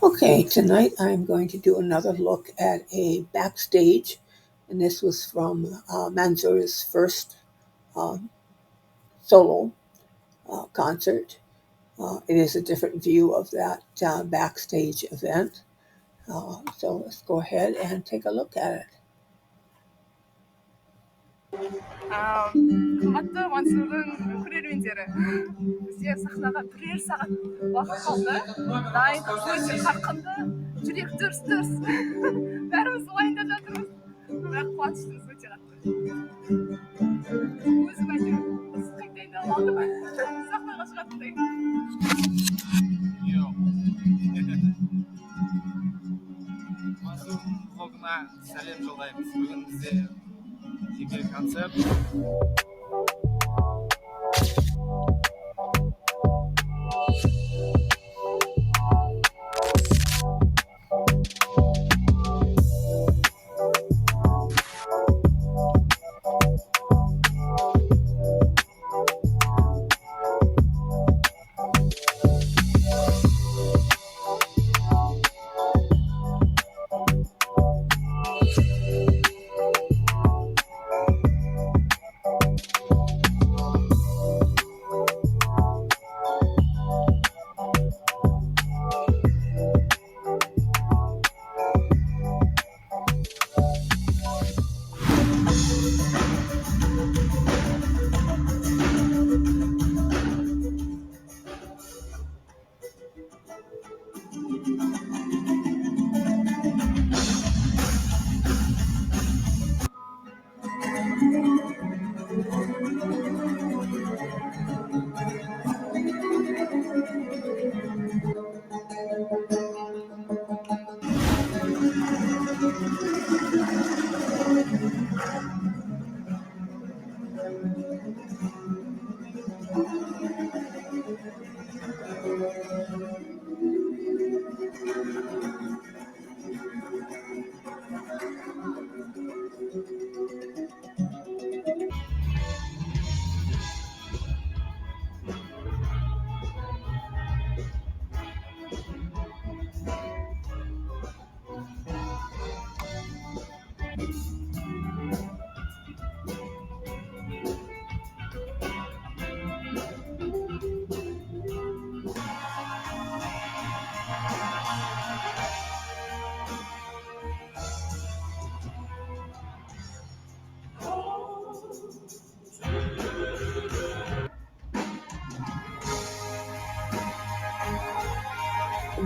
Okay, tonight I'm going to do another look at a backstage, and this was from Manzoor's first um, solo concert. It is a different view of that backstage event. So let's go ahead and take a look at it. Qымmatты Мансурдың көрермендері, бізде сахнаға бірер сағат уақыт қалды. Дайындық өте қарқынды, жүрек дүрс-дүрс. Бәріміз уайымдап жатырмыз. Бірақ қуаныштымыз өте қатты. Өзім әйтеуір ысқақтай алдым. Сахнаға шығатындай. Мансурдың блогына сәлем жолдаймыз. Бүгін бізде жеке концерт.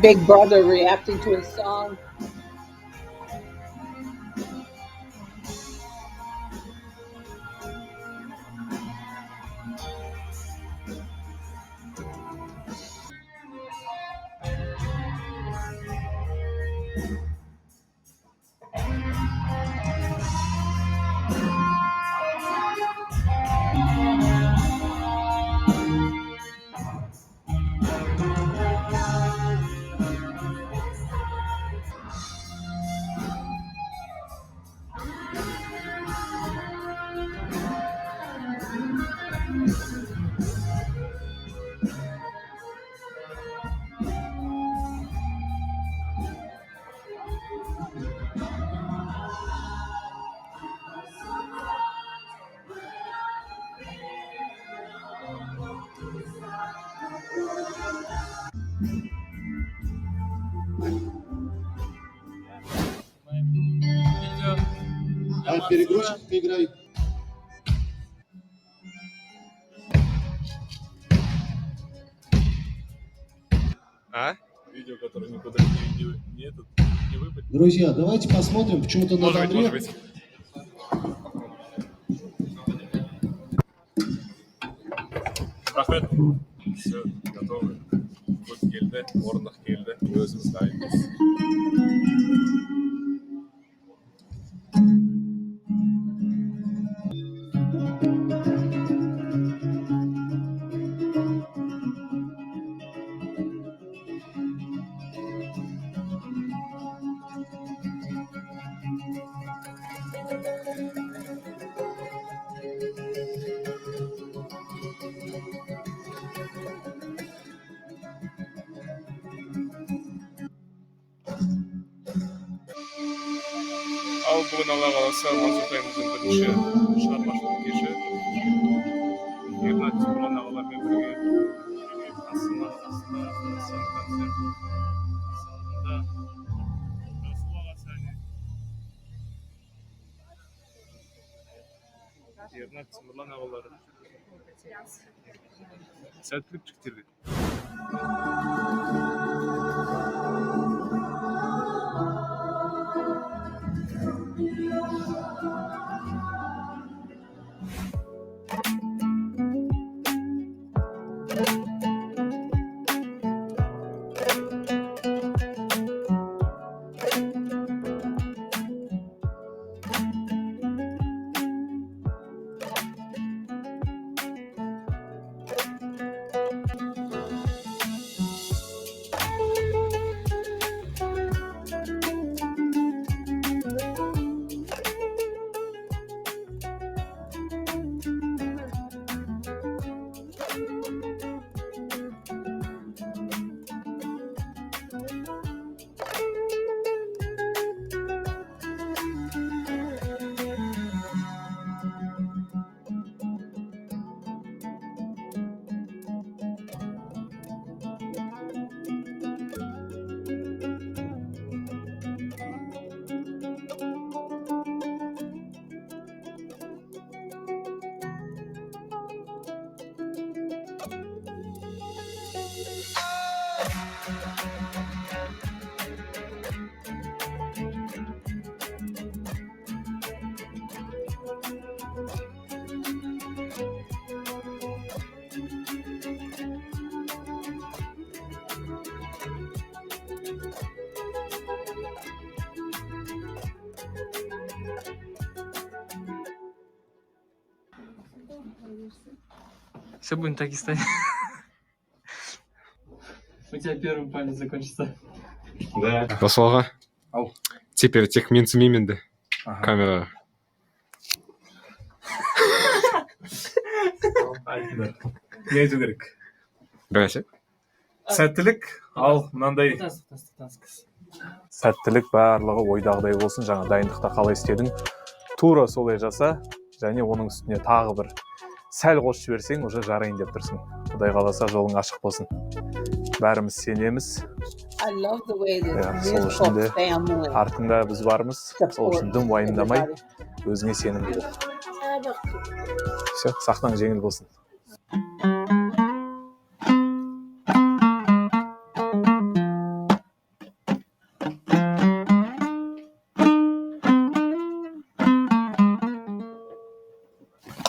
Big Brother reacting to his song. Перегрузчик играй. Видео, которое никуда не выпадет. Друзья, давайте посмотрим, почему-то на Может Андре. быть. Рахмет. Все, готовы. Путь келді, орындық келді. Өзіміз дайынбыз. Ал бүгін Алла қаласа Мансұртайымыздың бірінші шығармашылық кеші. Ернат Темірлан ағалармен бірге Астана сен концерт залында Расул аға сәне. Ернат Темірлан ағалары. Сәттілік жігіттерге. Все будем так и стоять. У тебя первый палец закончится. Да. Расул аға. Ау. Теперь тек менсімеймін де камераға. Не айту керек? Бірнәрсе? Сәттілік, ал мынандай. Сәттілік барлығы ойдағыдай болсын, жаңа дайындықта қалай істедің. Тура солай жаса, және оның үстіне тағы бір сәл қосып жіберсең, уже жарайын деп тұрсың. Құдай қаласа жолың ашық болсын. Бәріміз сенеміз. I love the way this Сол үшін де family артында біз бармыз. Сол үшін дым уайымдамай, өзіңе сенімді бол. Все, сахнаң жеңіл болсын.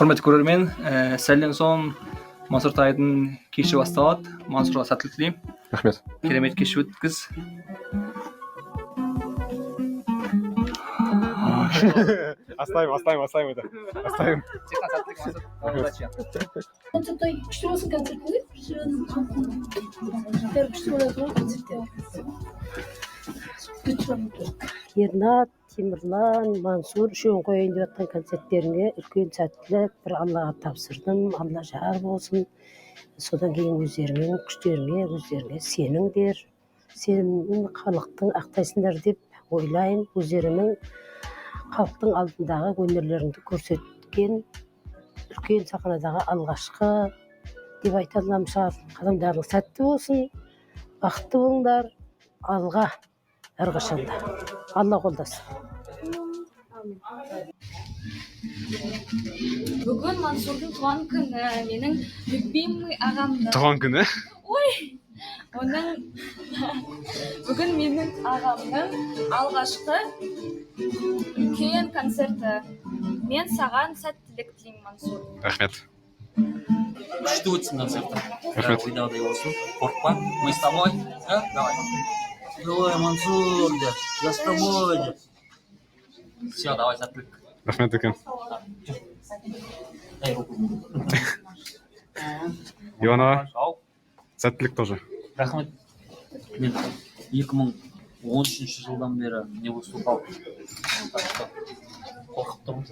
Құрметті көрермен, сәлден соң Мансұртайдың кеші басталады. Мансұрға сәттілік тілеймін. Рахмет. Керемет кеш өткіз. Оставим это. Оставим. Мансұртай күшті болсын концертіңіз. Бәрі күшті болады ғой концертте. Ернат, Темірлан, Мансұр үшеуін қояйын деп жатқан концерттеріңе үлкен сәттілік, бір Аллаға тапсырдым, Алла жар болсын. Содан кейін өздеріңнің күштеріңе, өздеріңе сеніңдер. Сенімнің халықтың ақтайсыңдар деп ойлайын. Өздерінің халықтың алдындағы өнерлеріңді көрсеткен үлкен сахнадағы алғашқы деп айта аламын шығар. Қадамдарыңыз сәтті болсын, бақытты болыңдар, алға әрқашанда. Алла қолдасын. Бүгін Мансұрдың туған күні, менің любимый ағамның. Туған күні? Бүгін менің ағамның алғашқы үлкен концерті. Мен саған сәттілік тілеймін, Мансұр. Рахмет. Күшті өтсін концерті. Рахмет. Ойдағыдай болсын. Қорықпа. Мы с тобой. Давай. Давай, Мансур, я с тобой. Все, давай, сәттілік. Рахмет екен. Дай руку. Иван аға, сәттілік тоже. Рахмет. Мен 2013 жылдан бері не выступал. Қорқып тұрмын.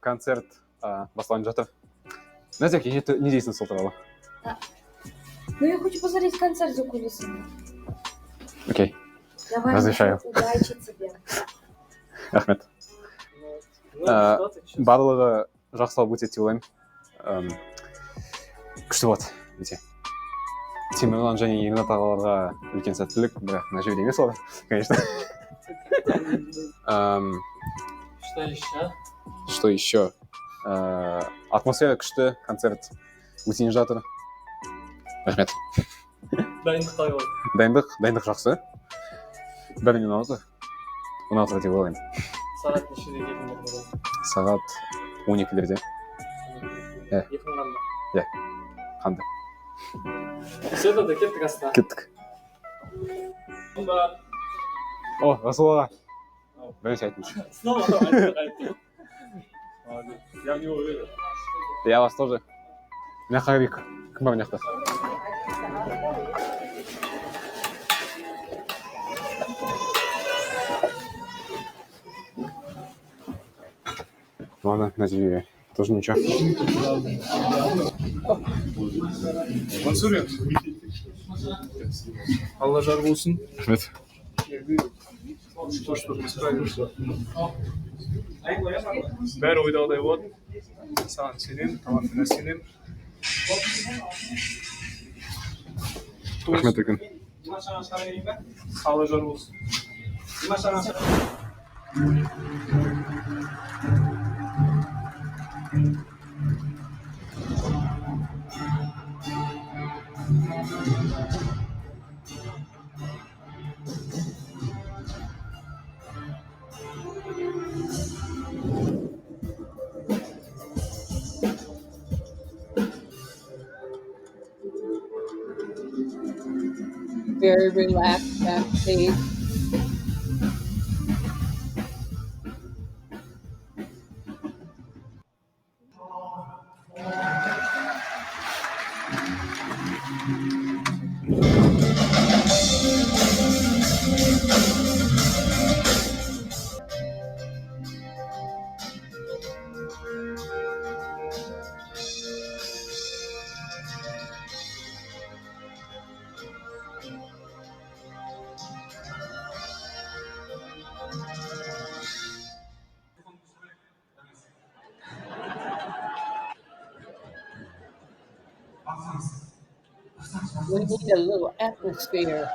концерт басталып жатыр. Назеке, не дейсің сол туралы? Ну, я хочу посмотреть концерт за кулисами. Окей, Давай, разрешаю. удачи тебе. Рахмет. Барлығы жақсылап өтеді деп ойлаймын. Күшті болады өте. Темірлан және Ернат ағаларға үлкен сәттілік, бірақ мына жерде емес олар, конечно. Что еще? Что еще? Атмосфера күшті, концерт өтейін жатыр. Рахмет. Дайындық қалай болды? Дайындық жақсы. Бәріне ұнады. Ұнады деп ойлаймын. Сағат нешеде келдіңдер? Сағат 12-лерде. Екі қандай? Қандай? Все, тогда кеттік астына. Кеттік. О, Расул аға. Бірінші айтыңызшы. Снова айтты. Я в него верю. Я вас тоже. Мына Қайрик. Кім бар мына жақта? Ладно, Назире. Тоже ничего. Мансур, Алла жар болсын. Рахмет. То, что мы справимся. Бәрі ойдағыдай болады. Саған сенем, талантыңа сенем. Рахмет үлкен. Алла жар болсын. Very relaxed backstage. We need a little atmosphere.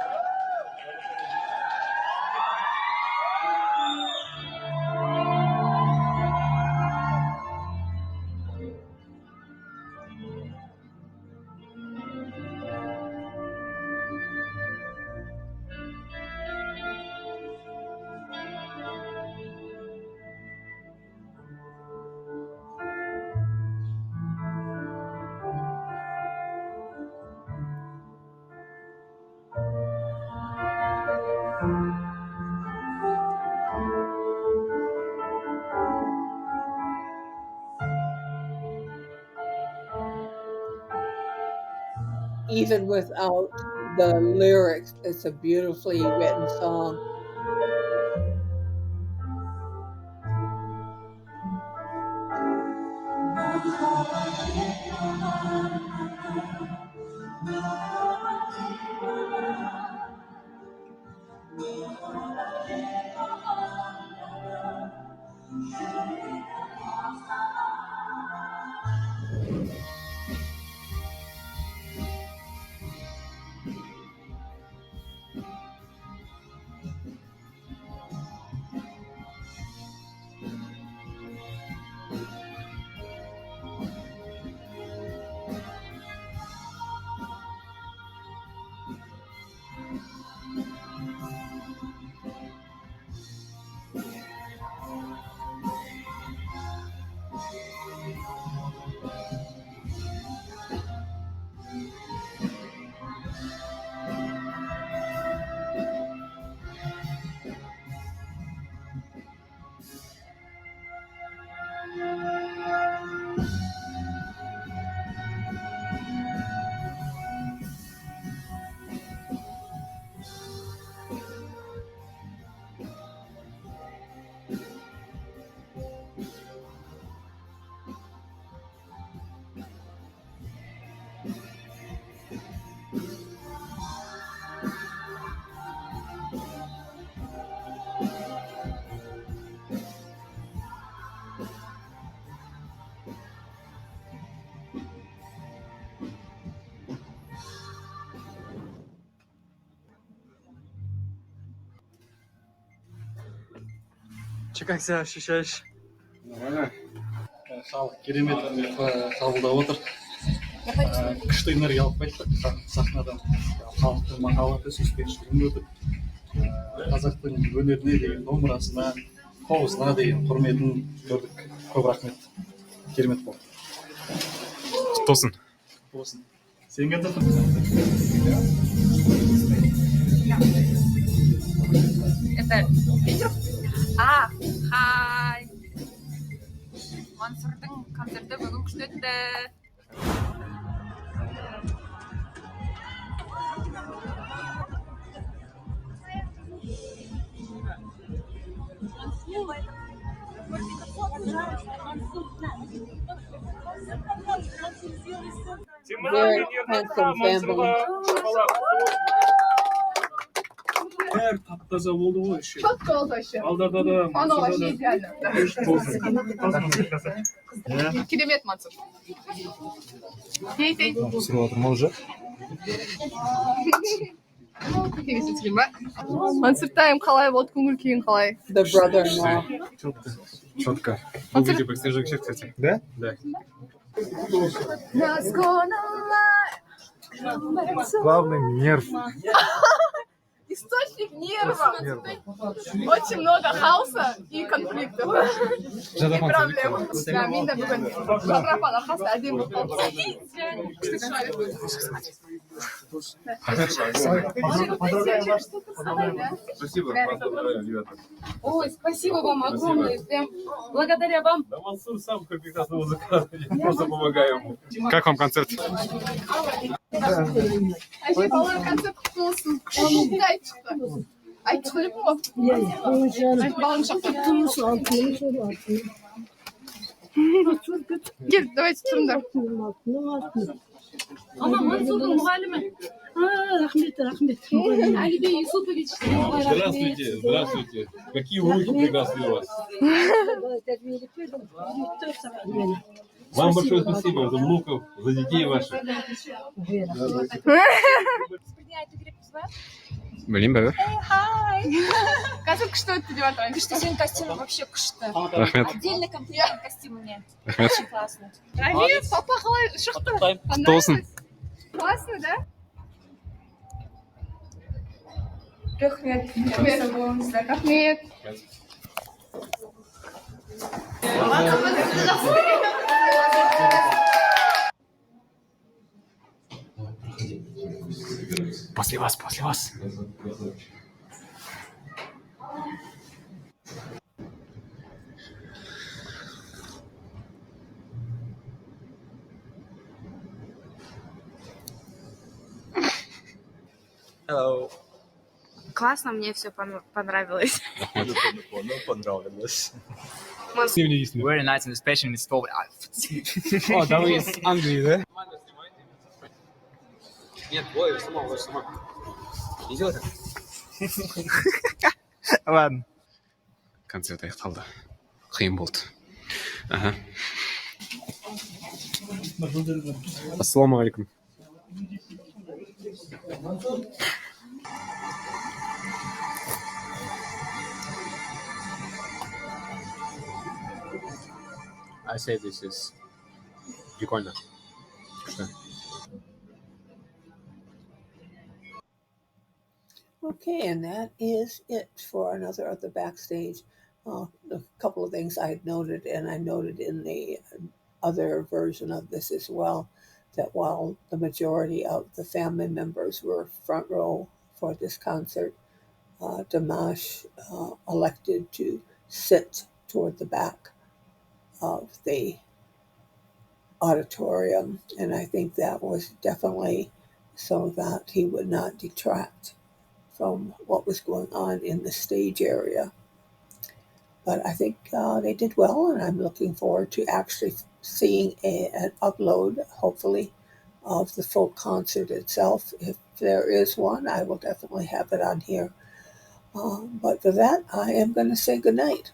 Even without the lyrics, it's a beautifully written song. Как себя ощущаешь? Нормально. Халық керемет қабылдап отыр. Күшті энергия алып қайттық сахнадан. Халықтың махаббаты, сүйіспеншілігін өтіп, қазақтың өнеріне деген домбырасына, қобызына деген құрметін көрдік. Көп рахмет. Керемет болды. Құтты болсын. Болсын. Сен келдің. Это Питер? Хай. Мансурдың концерті бүгін күшті өтті. Very handsome family. Бәрі тап-таза болды ғой еще. Четко oldu еще. Алдарда да, Оно Мансурда вообще да. идеально. Керемет Мансур. Тей. түсіріп отырмын уже. Келесің ба? Мансуртайым қалай болды, көңіл күйің қалай? The brother-in-law. Четко. Выглядит бэкстейджик, кстати. Да? Да. Главный нерв. Источник нервов. Очень много хаоса и конфликтов. И проблем. Да, мен де бүгін шарапан арқасы әдемі болып Спасибо. Ой, спасибо вам огромное. Прям благодаря вам. Да Мансур сам как прекрасный музыкант. Я просто помогаю ему. Как вам концерт? Әже балалар концерт құтты болсын. Қай шықты? Айтып біліп ма? Балым шықты. Кел, давайте тұрыңдар. Ama Mansur'un muhallimi. Рахмет. Алибей Юсупович. Здравствуйте. Какие внуки прекрасные у вас. Вам большое спасибо за внуков, за детей ваших. Білмеймін бәрі. Қазір күшті өтті деп атырайын. Күшті, сенің костюмың вообще күшті. Рахмет. Отдельный комплимент костюміне. Рахмет. Очень классно. Рахмет, папа қалай шықты? Құтты болсын. Классно, да? Рахмет. После вас. Hello. Классно, мне все понравилось. Понравилось. Very nice and especially it's for... О, да вы из Англии, да? Нет, двое, сама. Идет. Ладно. Концерт аяқталды. Қиын болды. Ага. Ассалаумағалейкум. I say this is прикольно. Что? Okay, and that is it for another of the backstage. A couple of things I had noted, and I noted in the other version of this as well, that while the majority of the family members were front row for this concert, Dimash elected to sit toward the back of the auditorium, and I think that was definitely so that he would not detract from what was going on in the stage area. But I think they did well, and I'm looking forward to actually seeing an upload, hopefully, of the full concert itself. If there is one, I will definitely have it on here. But for that, I am going to say goodnight.